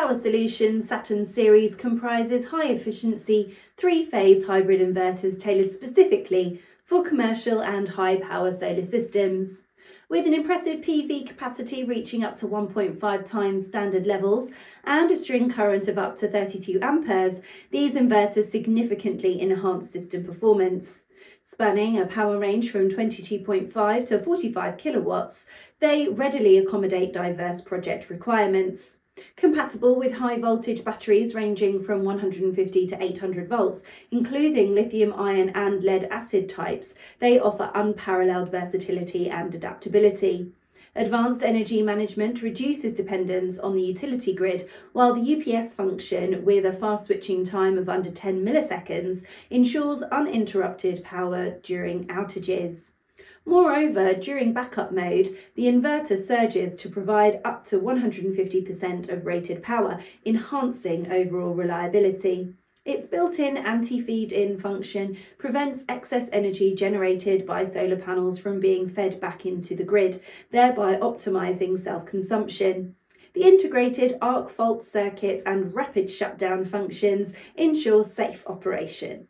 PowerSolutions Saturn series comprises high-efficiency, three-phase hybrid inverters tailored specifically for commercial and high-power solar systems. With an impressive PV capacity reaching up to 1.5 times standard levels and a string current of up to 32 amperes, these inverters significantly enhance system performance. Spanning a power range from 22.5 to 45 kilowatts, they readily accommodate diverse project requirements. Compatible with high-voltage batteries ranging from 150 to 800 volts, including lithium-ion and lead-acid types, they offer unparalleled versatility and adaptability. Advanced energy management reduces dependence on the utility grid, while the UPS function, with a fast switching time of under 10 milliseconds, ensures uninterrupted power during outages. Moreover, during backup mode, the inverter surges to provide up to 150% of rated power, enhancing overall reliability. Its built-in anti-feed-in function prevents excess energy generated by solar panels from being fed back into the grid, thereby optimizing self-consumption. The integrated arc fault circuit and rapid shutdown functions ensure safe operation.